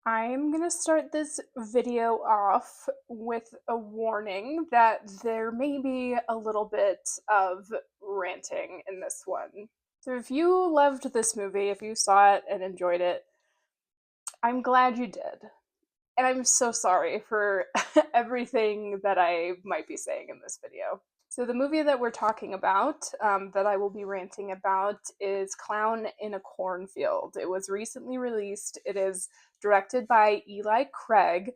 I'm going to start this video off with a warning that there may be a little bit of ranting in this one. So, if you loved this movie, if you saw it and enjoyed it, I'm glad you did. And I'm so sorry for everything that I might be saying in this video. So, the movie that we're talking about, that I will be ranting about, is Clown in a Cornfield. It was recently released. It is directed by Eli Craig,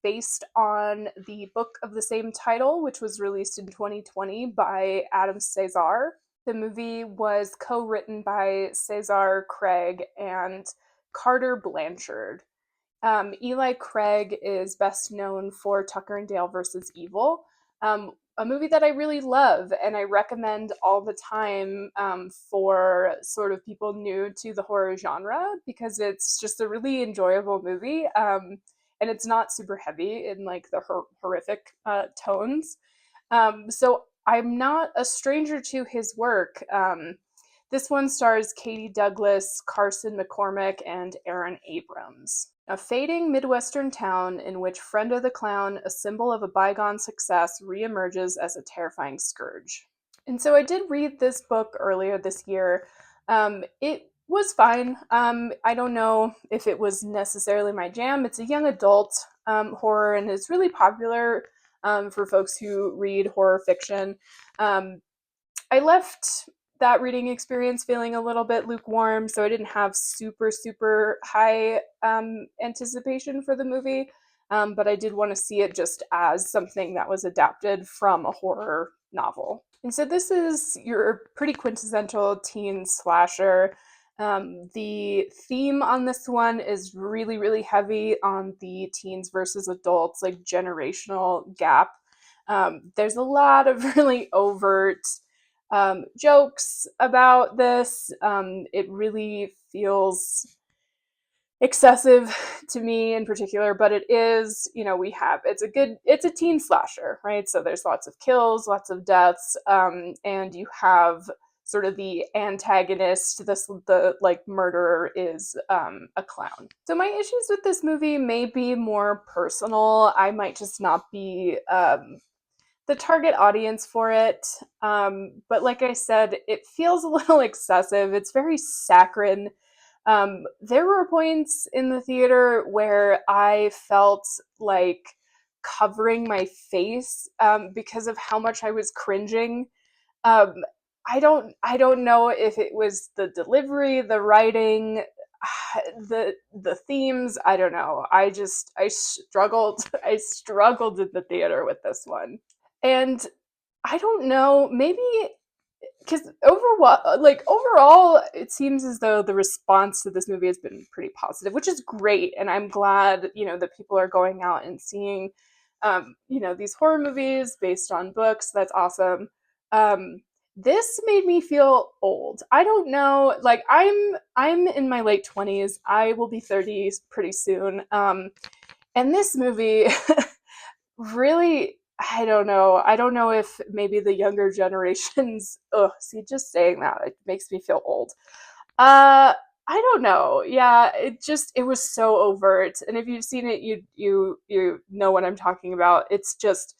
based on the book of the same title, which was released in 2020 by Adam Cesar. The movie was co written by Cesar Craig and Carter Blanchard. Eli Craig is best known for Tucker and Dale versus Evil, a movie that I really love and I recommend all the time for sort of people new to the horror genre because it's just a really enjoyable movie, and it's not super heavy in like the horrific tones. So I'm not a stranger to his work. This one stars Katie Douglas, Carson McCormick, and Aaron Abrams. A fading Midwestern town in which Frenda the Clown, a symbol of a bygone success, reemerges as a terrifying scourge. And so I did read this book earlier this year. It was fine. I don't know if it was necessarily my jam. It's a young adult horror and is really popular for folks who read horror fiction. I left that reading experience feeling a little bit lukewarm, so I didn't have super high anticipation for the movie. But I did want to see it just as something that was adapted from a horror novel. And so this is your pretty quintessential teen slasher. The theme on this one is really heavy on the teens versus adults, like generational gap. There's a lot of really overt jokes about this. It really feels excessive to me in particular, but it is, it's a teen slasher, right? So there's lots of kills, lots of deaths, and you have sort of the antagonist, the like murderer is a clown. So my issues with this movie may be more personal. I might just not be the target audience for it. But like I said, it feels a little excessive. It's very saccharine. There were points in the theater where I felt like covering my face because of how much I was cringing. Um, I don't know if it was the delivery, the writing, the themes. I don't know. I struggled. I struggled in the theater with this one. And I don't know, maybe because overall, it seems as though the response to this movie has been pretty positive, which is great. And I'm glad, that people are going out and seeing, these horror movies based on books. That's awesome. This made me feel old. I don't know, like I'm in my late 20s. I will be 30 pretty soon. And this movie really, I don't know. I don't know if maybe the younger generations. Ugh, see, just saying that it makes me feel old. Uh, I don't know. Yeah, it was so overt, and if you've seen it, you know what I'm talking about. It's just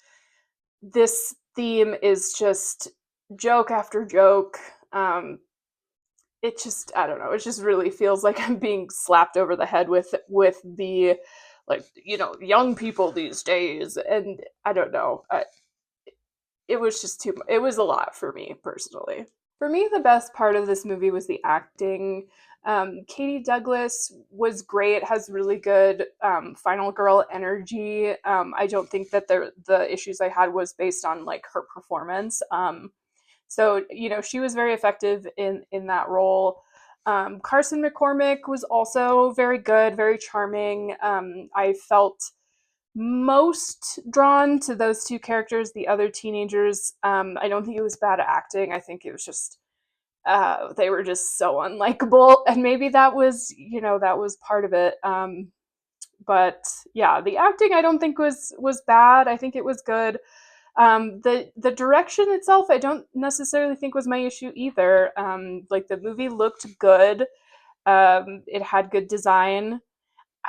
this theme is just joke after joke. It just, I don't know. It just really feels like I'm being slapped over the head with the like young people these days, and I don't know. It was just too. It was a lot for me personally. For me, the best part of this movie was the acting. Katie Douglas was great, has really good final girl energy. I don't think that the issues I had was based on like her performance. So she was very effective in that role. Carson McCormick was also very good, very charming. I felt most drawn to those two characters, the other teenagers. I don't think it was bad acting. I think it was just they were just so unlikable, and maybe that was part of it. But yeah, the acting I don't think was bad. I think it was good. The direction itself, I don't necessarily think was my issue either. Like the movie looked good. It had good design.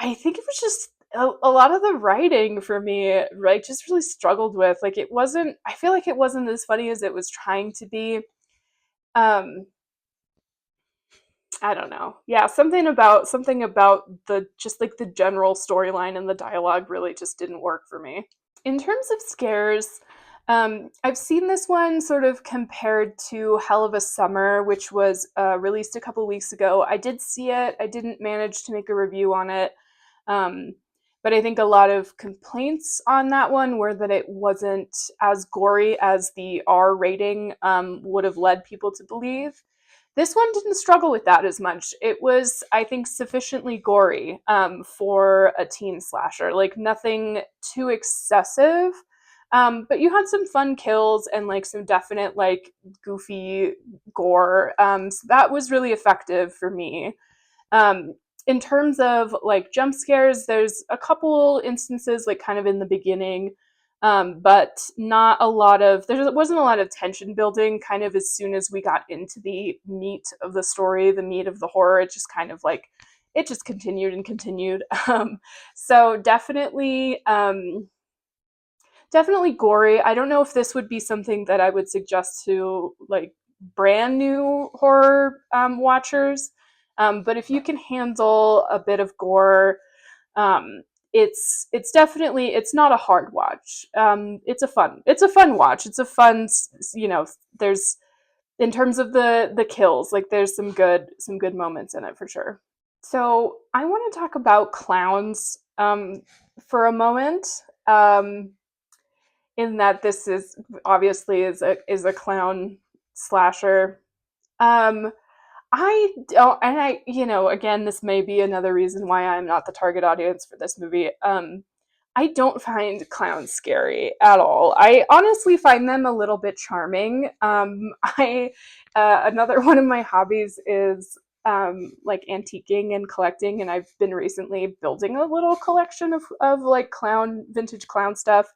I think it was just a lot of the writing for me, right, just really struggled with. Like it wasn't, I feel like it wasn't as funny as it was trying to be. Um, I don't know. Yeah, something about the just like the general storyline and the dialogue really just didn't work for me. In terms of scares, I've seen this one sort of compared to Hell of a Summer, which was released a couple weeks ago. I did see it. I didn't manage to make a review on it. Um, but I think a lot of complaints on that one were that it wasn't as gory as the R rating would have led people to believe. This one didn't struggle with that as much. It was, I think, sufficiently gory for a teen slasher. Like nothing too excessive, but you had some fun kills and like some definite like goofy gore. So that was really effective for me. Um, in terms of like jump scares, there's a couple instances like kind of in the beginning, but not a lot of there wasn't a lot of tension building. Kind of as soon as we got into the meat of the story, the meat of the horror, it just kind of like it just continued and continued. So definitely gory. I don't know if this would be something that I would suggest to like brand new horror watchers, but if you can handle a bit of gore, um, it's definitely it's not a hard watch. It's a fun watch. It's a fun there's in terms of the kills like there's some good moments in it for sure. So I want to talk about clowns for a moment. Um, in that this is obviously is a clown slasher. Um, I don't, and again, this may be another reason why I'm not the target audience for this movie. I don't find clowns scary at all. I honestly find them a little bit charming. I Another one of my hobbies is like antiquing and collecting, and I've been recently building a little collection of like vintage clown stuff.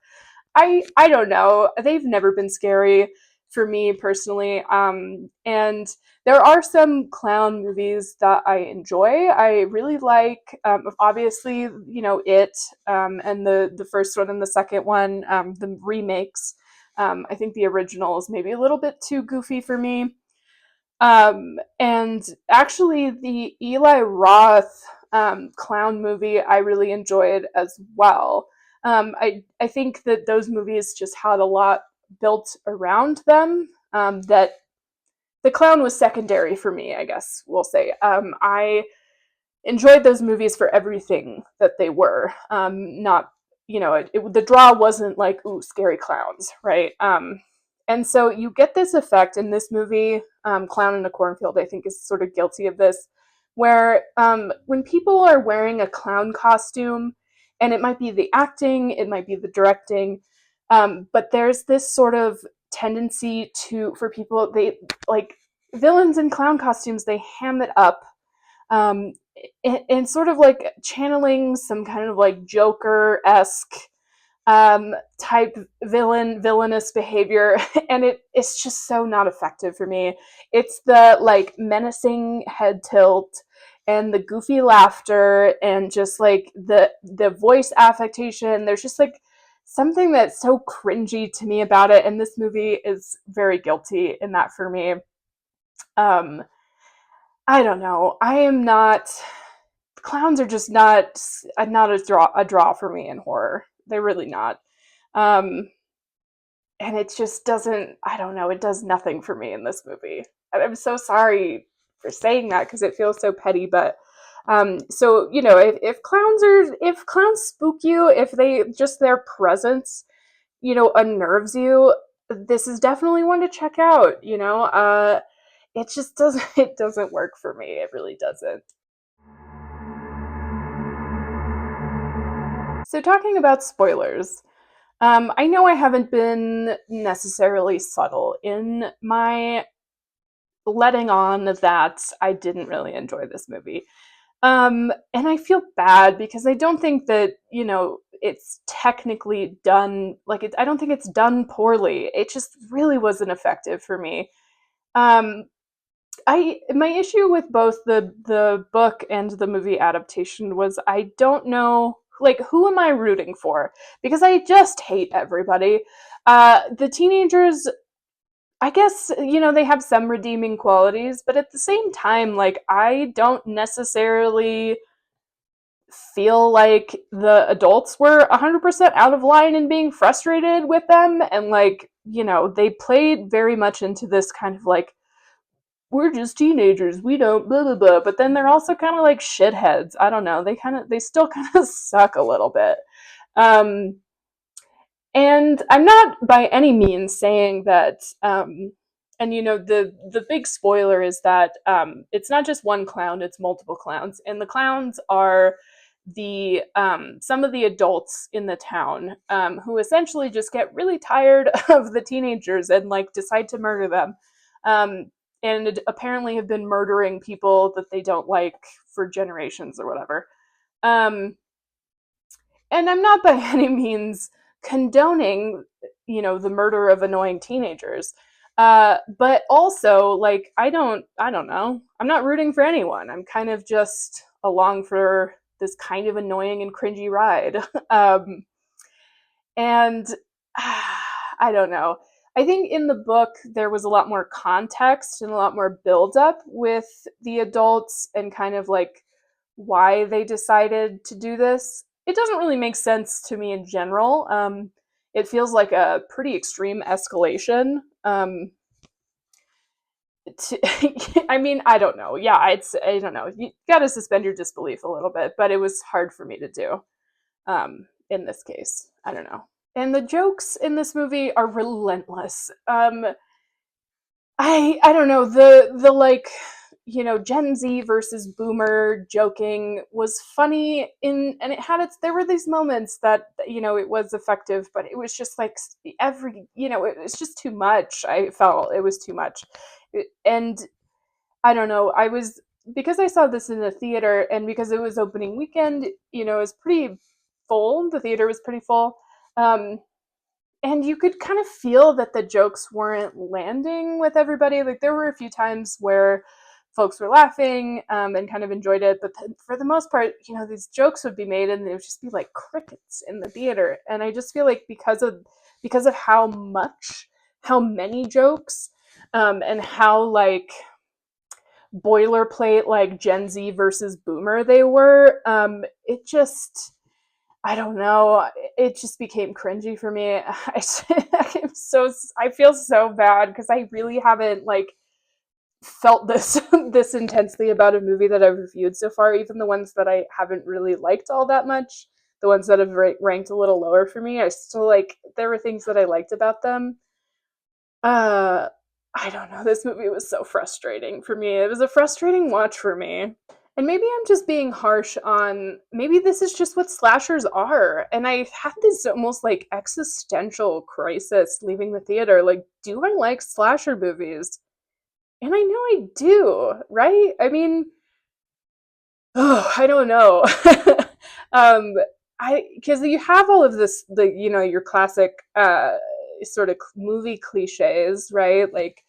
I don't know. They've never been scary for me personally. And there are some clown movies that I enjoy. I really like, obviously, It, and the first one and the second one, the remakes. I think the original is maybe a little bit too goofy for me. And actually, the Eli Roth clown movie I really enjoyed as well. I think that those movies just had a lot built around them, that the clown was secondary for me, I guess we'll say. I enjoyed those movies for everything that they were. Not, the draw wasn't like, ooh, scary clowns, right? And so you get this effect in this movie, Clown in a Cornfield, I think is sort of guilty of this, where when people are wearing a clown costume, and it might be the acting, it might be the directing, but there's this sort of tendency for people, they like villains in clown costumes, they ham it up, um, and sort of like channeling some kind of like Joker-esque type villainous behavior, and it's just so not effective for me. It's the like menacing head tilt and the goofy laughter and just like the voice affectation. There's just like something that's so cringy to me about it, and this movie is very guilty in that for me. um I don't know. I am not. Clowns are just not a draw for me in horror. They're really not. Um, and it just doesn't. I don't know. It does nothing for me in this movie. And I'm so sorry for saying that because it feels so petty. But so if clowns spook you, if they just their presence, unnerves you, this is definitely one to check out. It just doesn't. It doesn't work for me. It really doesn't. So, talking about spoilers, I know I haven't been necessarily subtle in my letting on that I didn't really enjoy this movie. And I feel bad because I don't think that, it's technically done, like, I don't think it's done poorly. It just really wasn't effective for me. Um, I my issue with both the book and the movie adaptation was I don't know, like, who am I rooting for? Because I just hate everybody. The teenagers, I guess, they have some redeeming qualities, but at the same time, like, I don't necessarily feel like the adults were 100% out of line and being frustrated with them. And, like, they played very much into this kind of like, we're just teenagers, we don't blah blah blah. But then they're also kind of like shitheads. I don't know. They still kind of suck a little bit. Um, and I'm not by any means saying that. And the big spoiler is that it's not just one clown; it's multiple clowns, and the clowns are the some of the adults in the town who essentially just get really tired of the teenagers and like decide to murder them. And apparently have been murdering people that they don't like for generations or whatever. Um, and I'm not by any means condoning, the murder of annoying teenagers. But also, like, I don't know. I'm not rooting for anyone. I'm kind of just along for this kind of annoying and cringy ride. And I don't know. I think in the book there was a lot more context and a lot more buildup with the adults and kind of like why they decided to do this. It doesn't really make sense to me in general. It feels like a pretty extreme escalation. I mean, I don't know. Yeah, I don't know. You got to suspend your disbelief a little bit, but it was hard for me to do in this case. I don't know. And the jokes in this movie are relentless. I don't know, the like, Gen Z versus Boomer joking was funny, and it had its there were these moments that it was effective, but it was just like every it was just too much. I felt it was too much. And I don't know, I was because I saw this in the theater and because it was opening weekend, it was pretty full. The theater was pretty full. Um, and you could kind of feel that the jokes weren't landing with everybody. Like, there were a few times where folks were laughing and kind of enjoyed it, but then for the most part, these jokes would be made and they would just be like crickets in the theater. And I just feel like because of how many jokes, and how like boilerplate like Gen Z versus Boomer they were, it just I don't know. It just became cringy for me. I feel so bad because I really haven't like felt this this intensely about a movie that I've reviewed so far. Even the ones that I haven't really liked all that much, the ones that have ranked a little lower for me, I still like. There were things that I liked about them. Uh, I don't know. This movie was so frustrating for me. It was a frustrating watch for me. And maybe I'm just being harsh on maybe this is just what slashers are. And I had this almost like existential crisis leaving the theater. Like, do I like slasher movies? And I know I do, right? I mean, oh, I don't know. um, I because you have all of this, your classic sort of movie cliches, right? Like,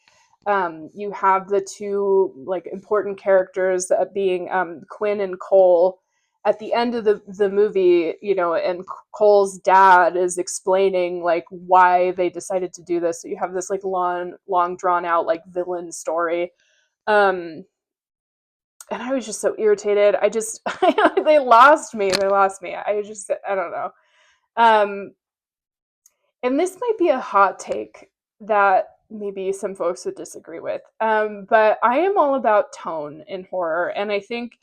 you have the two like important characters being Quinn and Cole at the end of the movie, and Cole's dad is explaining like why they decided to do this. So you have this like long drawn out like villain story. Um, and I was just so irritated. I just they lost me. They lost me. I don't know. Um, and this might be a hot take that maybe some folks would disagree with. But I am all about tone in horror, and I think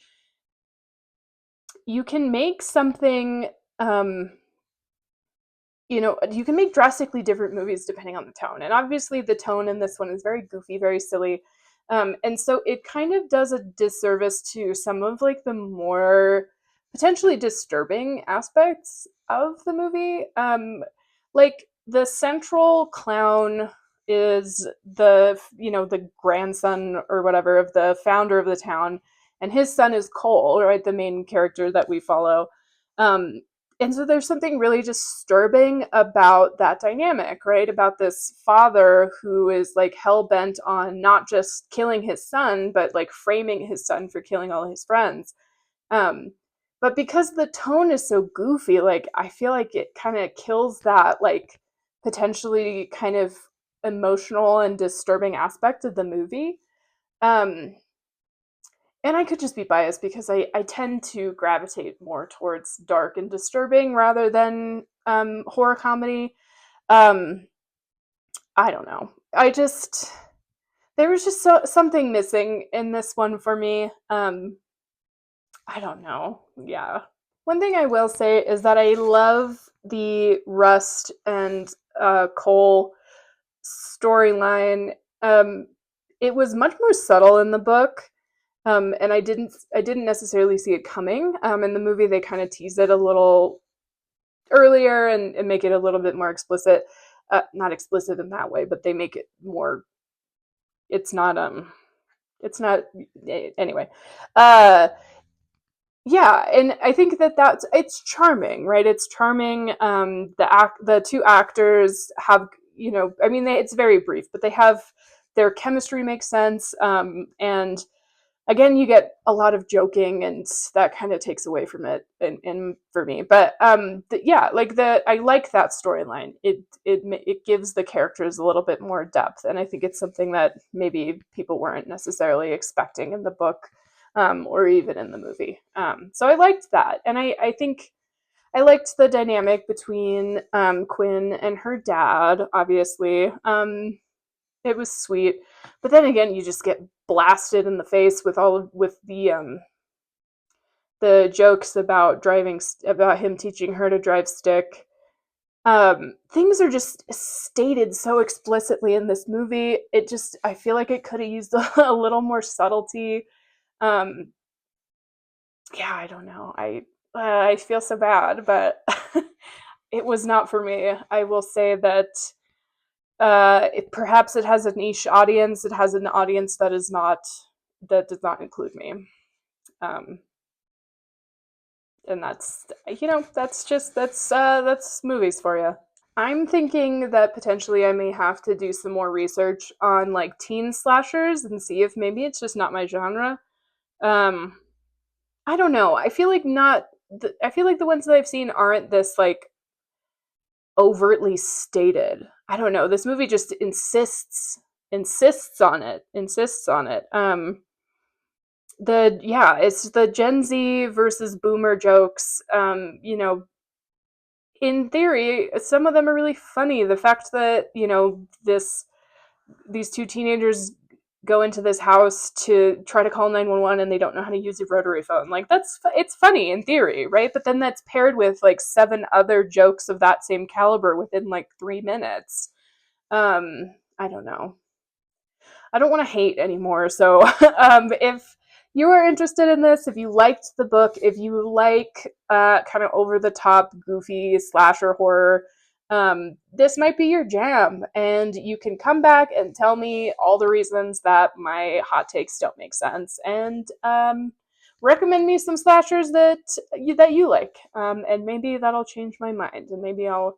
you can make something. You can make drastically different movies depending on the tone, and obviously the tone in this one is very goofy, very silly. And so it kind of does a disservice to some of like the more potentially disturbing aspects of the movie. Like the central clown is the grandson or whatever of the founder of the town, and his son is Cole, right, the main character that we follow. um And so there's something really disturbing about that dynamic, right? About this father who is like hell bent on not just killing his son, but like framing his son for killing all his friends. Um, but because the tone is so goofy, like I feel like it kind of kills that like potentially kind of emotional and disturbing aspect of the movie. Um, and I could just be biased because I tend to gravitate more towards dark and disturbing rather than horror comedy. Um, I don't know. There was just something missing in this one for me. I don't know. Yeah. One thing I will say is that I love the Rust and Cole storyline. It was much more subtle in the book, and I didn't necessarily see it coming. In the movie, they kind of tease it a little earlier and make it a little bit more explicit. Not explicit in that way, but they make it more. It's not. It's not. Anyway. Uh, yeah, and I think that it's charming, right? It's charming. The two actors have, I mean, it's very brief, but they have their chemistry makes sense. And again, you get a lot of joking, and that kind of takes away from it, and for me. But yeah, like I like that storyline. It gives the characters a little bit more depth, and I think it's something that maybe people weren't necessarily expecting in the book, or even in the movie. So I liked that, and I think I liked the dynamic between Quinn and her dad. Obviously, it was sweet, but then again, you just get blasted in the face with with the jokes about about him teaching her to drive stick. Things are just stated so explicitly in this movie. I feel like it could have used a little more subtlety. Um, yeah, I don't know. I feel so bad, but it was not for me. I will say that perhaps it has a niche audience. It has an audience that does not include me, um, and that's movies for you. I'm thinking that potentially I may have to do some more research on like teen slashers and see if maybe it's just not my genre. Um, I don't know. I feel like not. I feel like the ones that I've seen aren't this like overtly stated. I don't know. This movie just insists on it. It's the Gen Z versus Boomer jokes. In theory, some of them are really funny. The fact that these two teenagers go into this house to try to call 911 and they don't know how to use a rotary phone. Like it's funny in theory, right? But then that's paired with like seven other jokes of that same caliber within like 3 minutes. I don't know. I don't want to hate anymore. So if you are interested in this, if you liked the book, if you like kind of over the top, goofy slasher horror, this might be your jam. And you can come back and tell me all the reasons that my hot takes don't make sense, and recommend me some slashers that you like. And maybe that'll change my mind, and maybe I'll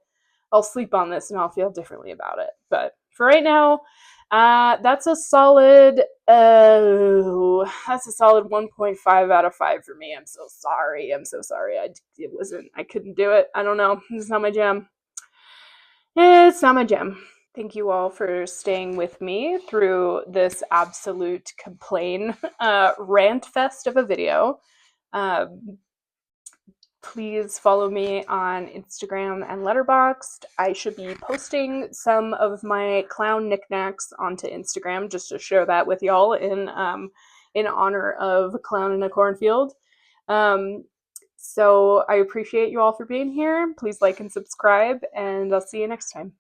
sleep on this and I'll feel differently about it. But for right now, that's a solid. That's a solid 1.5 out of 5 for me. I'm so sorry. I'm so sorry. It wasn't. I couldn't do it. I don't know. It's not my jam. It's not my jam. Thank you all for staying with me through this absolute complain rant fest of a video. Um, Please follow me on Instagram and Letterboxd. I should be posting some of my clown knickknacks onto Instagram just to share that with y'all in honor of Clown in a Cornfield. So I appreciate you all for being here. Please like and subscribe, and I'll see you next time.